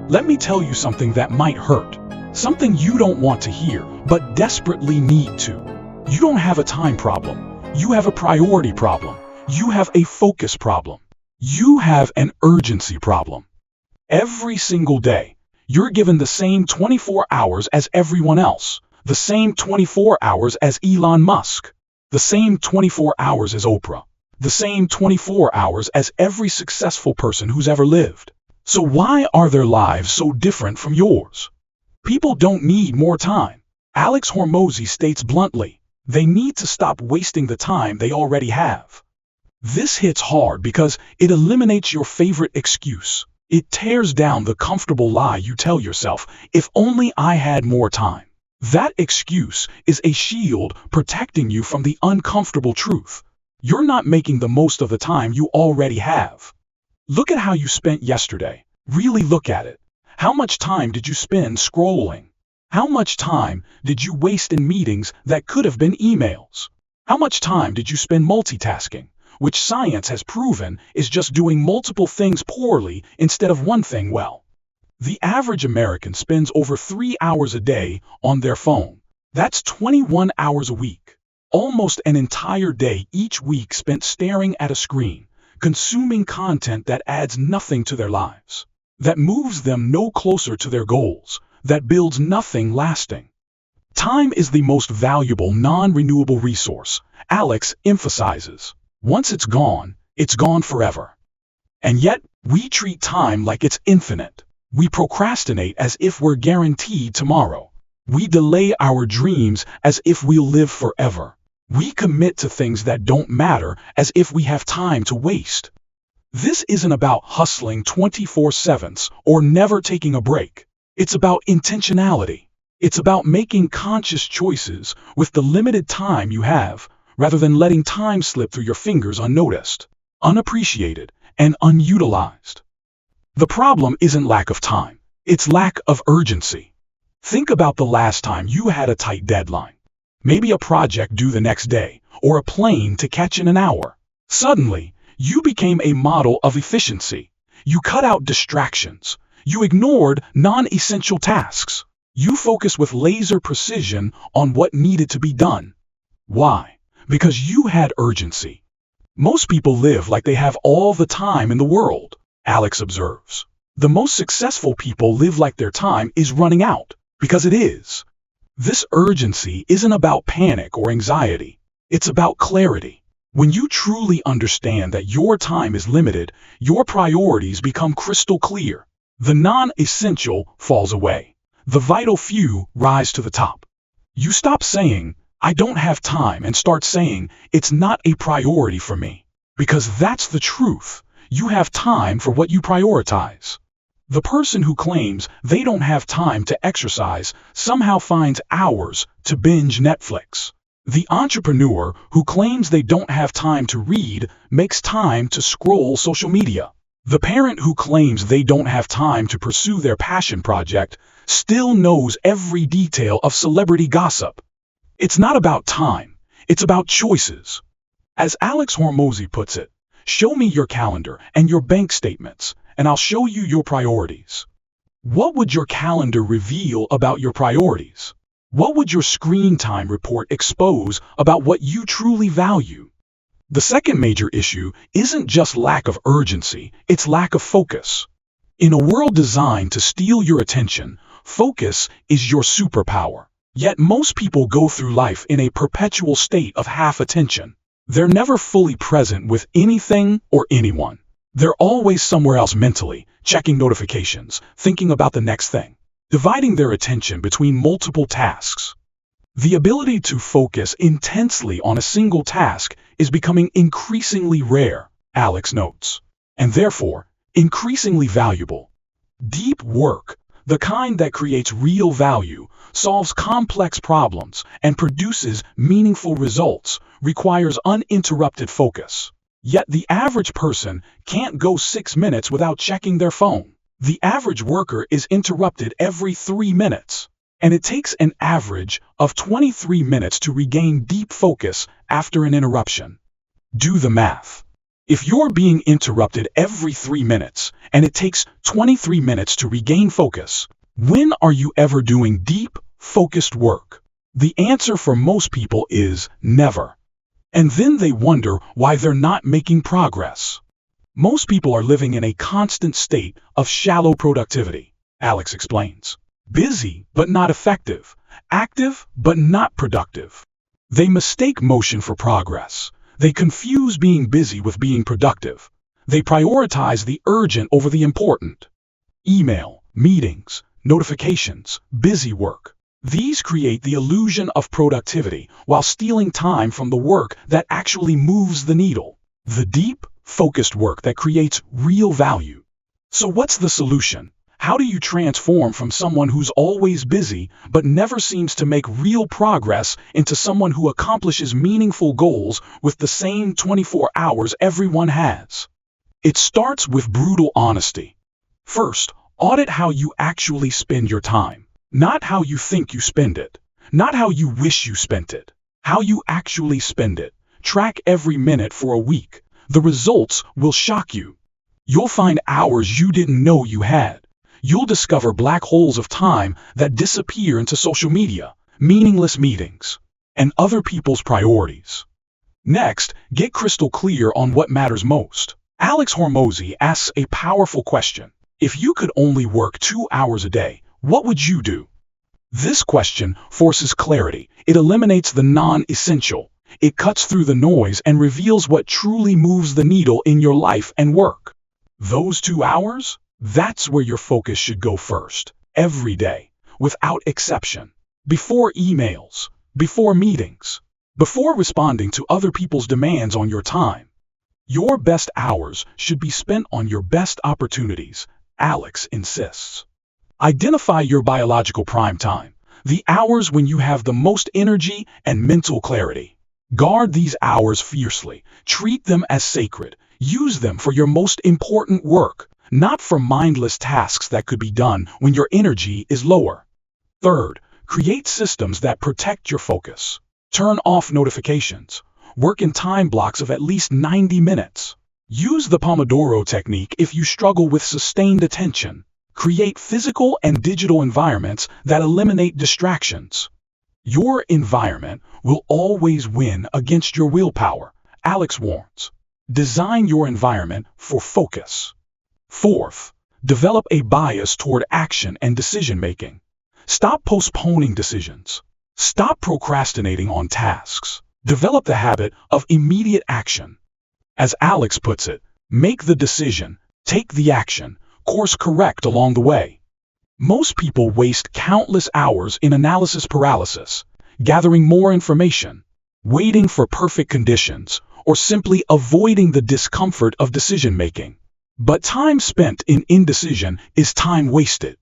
Let me tell you something that might hurt. Something you don't want to hear, but desperately need to. You don't have a time problem. You have a priority problem. You have a focus problem. You have an urgency problem. Every single day, you're given the same 24 hours as everyone else, the same 24 hours as Elon Musk, the same 24 hours as Oprah, the same 24 hours as every successful person who's ever lived. So why are their lives so different from yours? People don't need more time. Alex Hormozi states bluntly, they need to stop wasting the time they already have. This hits hard because it eliminates your favorite excuse. It tears down the comfortable lie you tell yourself, if only I had more time. That excuse is a shield protecting you from the uncomfortable truth. You're not making the most of the time you already have. Look at how you spent yesterday. Really look at it. How much time did you spend scrolling? How much time did you waste in meetings that could have been emails? How much time did you spend multitasking, which science has proven is just doing multiple things poorly instead of one thing well? The average American spends over 3 hours a day on their phone. That's 21 hours a week. Almost an entire day each week spent staring at a screen, consuming content that adds nothing to their lives, that moves them no closer to their goals, that builds nothing lasting. Time is the most valuable non-renewable resource, Alex emphasizes. Once it's gone forever. And yet, we treat time like it's infinite. We procrastinate as if we're guaranteed tomorrow. We delay our dreams as if we'll live forever. We commit to things that don't matter as if we have time to waste. This isn't about hustling 24/7 or never taking a break. It's about intentionality. It's about making conscious choices with the limited time you have, rather than letting time slip through your fingers unnoticed, unappreciated, and unutilized. The problem isn't lack of time, it's lack of urgency. Think about the last time you had a tight deadline. Maybe a project due the next day, or a plane to catch in an hour. Suddenly, you became a model of efficiency. You cut out distractions. You ignored non-essential tasks. You focused with laser precision on what needed to be done. Why? Because you had urgency. Most people live like they have all the time in the world, Alex observes. The most successful people live like their time is running out, because it is. This urgency isn't about panic or anxiety. It's about clarity. When you truly understand that your time is limited, your priorities become crystal clear. The non-essential falls away. The vital few rise to the top. You stop saying, I don't have time, and start saying, it's not a priority for me. Because that's the truth. You have time for what you prioritize. The person who claims they don't have time to exercise somehow finds hours to binge Netflix. The entrepreneur who claims they don't have time to read makes time to scroll social media. The parent who claims they don't have time to pursue their passion project still knows every detail of celebrity gossip. It's not about time, it's about choices. As Alex Hormozi puts it, show me your calendar and your bank statements, and I'll show you your priorities. What would your calendar reveal about your priorities? What would your screen time report expose about what you truly value? The second major issue isn't just lack of urgency, it's lack of focus. In a world designed to steal your attention, focus is your superpower. Yet most people go through life in a perpetual state of half attention. They're never fully present with anything or anyone. They're always somewhere else mentally, checking notifications, thinking about the next thing, dividing their attention between multiple tasks. The ability to focus intensely on a single task is becoming increasingly rare, Alex notes, and therefore increasingly valuable. Deep work, the kind that creates real value, solves complex problems, and produces meaningful results, requires uninterrupted focus. Yet the average person can't go 6 minutes without checking their phone. The average worker is interrupted every 3 minutes. And it takes an average of 23 minutes to regain deep focus after an interruption. Do the math. If you're being interrupted every 3 minutes and it takes 23 minutes to regain focus, when are you ever doing deep, focused work? The answer for most people is never. And then they wonder why they're not making progress. Most people are living in a constant state of shallow productivity, Alex explains. Busy, but not effective. Active, but not productive. They mistake motion for progress. They confuse being busy with being productive. They prioritize the urgent over the important. Email, meetings, notifications, busy work. These create the illusion of productivity while stealing time from the work that actually moves the needle. The deep, focused work that creates real value. So what's the solution? How do you transform from someone who's always busy but never seems to make real progress into someone who accomplishes meaningful goals with the same 24 hours everyone has? It starts with brutal honesty. First, audit how you actually spend your time. Not how you think you spend it. Not how you wish you spent it. How you actually spend it. Track every minute for a week. The results will shock you. You'll find hours you didn't know you had. You'll discover black holes of time that disappear into social media, meaningless meetings, and other people's priorities. Next, get crystal clear on what matters most. Alex Hormozi asks a powerful question. If you could only work 2 hours a day, what would you do? This question forces clarity. It eliminates the non-essential. It cuts through the noise and reveals what truly moves the needle in your life and work. Those 2 hours? That's where your focus should go first, every day, without exception. Before emails, before meetings, before responding to other people's demands on your time. Your best hours should be spent on your best opportunities, Alex insists. Identify your biological prime time, the hours when you have the most energy and mental clarity. Guard these hours fiercely. Treat them as sacred. Use them for your most important work, not for mindless tasks that could be done when your energy is lower. Third, create systems that protect your focus. Turn off notifications. Work in time blocks of at least 90 minutes. Use the Pomodoro technique if you struggle with sustained attention. Create physical and digital environments that eliminate distractions. Your environment will always win against your willpower, Alex warns. Design your environment for focus. Fourth, develop a bias toward action and decision-making. Stop postponing decisions. Stop procrastinating on tasks. Develop the habit of immediate action. As Alex puts it, make the decision, take the action, course correct along the way. Most people waste countless hours in analysis paralysis, gathering more information, waiting for perfect conditions, or simply avoiding the discomfort of decision-making. But time spent in indecision is time wasted.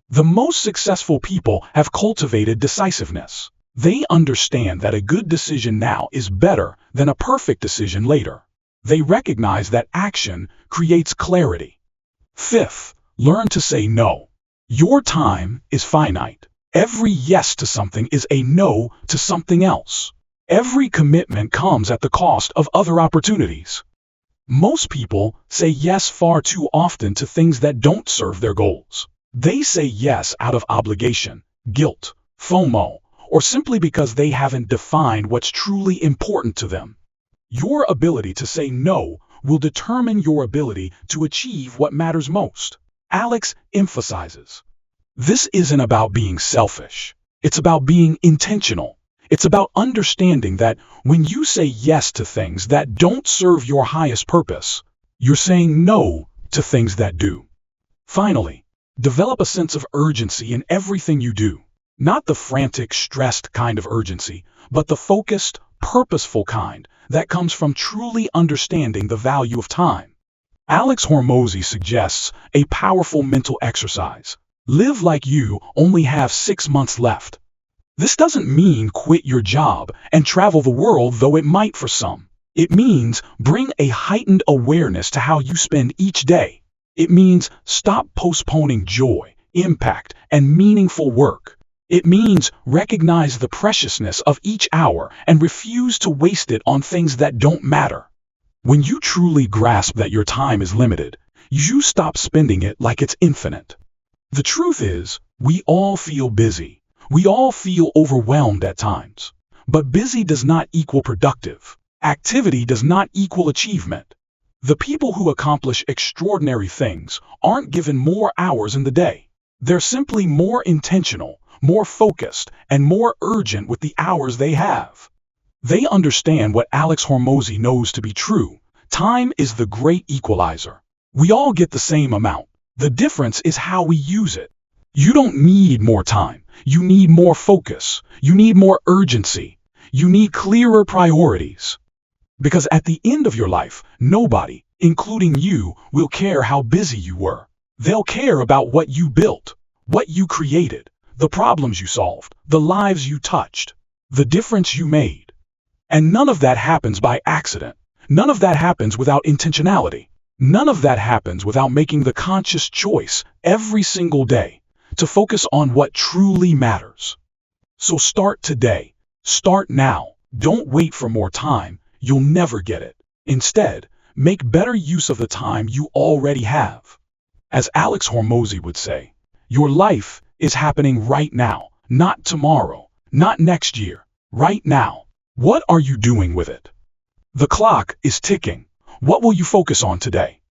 The most successful people have cultivated decisiveness. They understand that a good decision now is better than a perfect decision later. They recognize that action creates clarity. Fifth, learn to say no. Your time is finite. Every yes to something is a no to something else. Every commitment comes at the cost of other opportunities. Most people say yes far too often to things that don't serve their goals. They say yes out of obligation, guilt, FOMO, or simply because they haven't defined what's truly important to them. Your ability to say no will determine your ability to achieve what matters most. Alex emphasizes, this isn't about being selfish. It's about being intentional. It's about understanding that when you say yes to things that don't serve your highest purpose, you're saying no to things that do. Finally, develop a sense of urgency in everything you do. Not the frantic, stressed kind of urgency, but the focused, purposeful kind that comes from truly understanding the value of time. Alex Hormozi suggests a powerful mental exercise. Live like you only have 6 months left. This doesn't mean quit your job and travel the world, though it might for some. It means bring a heightened awareness to how you spend each day. It means stop postponing joy, impact, and meaningful work. It means recognize the preciousness of each hour and refuse to waste it on things that don't matter. When you truly grasp that your time is limited, you stop spending it like it's infinite. The truth is, we all feel busy. We all feel overwhelmed at times. But busy does not equal productive. Activity does not equal achievement. The people who accomplish extraordinary things aren't given more hours in the day. They're simply more intentional, more focused, and more urgent with the hours they have. They understand what Alex Hormozi knows to be true. Time is the great equalizer. We all get the same amount. The difference is how we use it. You don't need more time. You need more focus. You need more urgency. You need clearer priorities. Because at the end of your life, nobody, including you, will care how busy you were. They'll care about what you built, what you created, the problems you solved, the lives you touched, the difference you made. And none of that happens by accident. None of that happens without intentionality. None of that happens without making the conscious choice every single day to focus on what truly matters. So start today. Start now. Don't wait for more time. You'll never get it. Instead, make better use of the time you already have. As Alex Hormozi would say, your life is happening right now, not tomorrow, not next year, right now. What are you doing with it? The clock is ticking. What will you focus on today?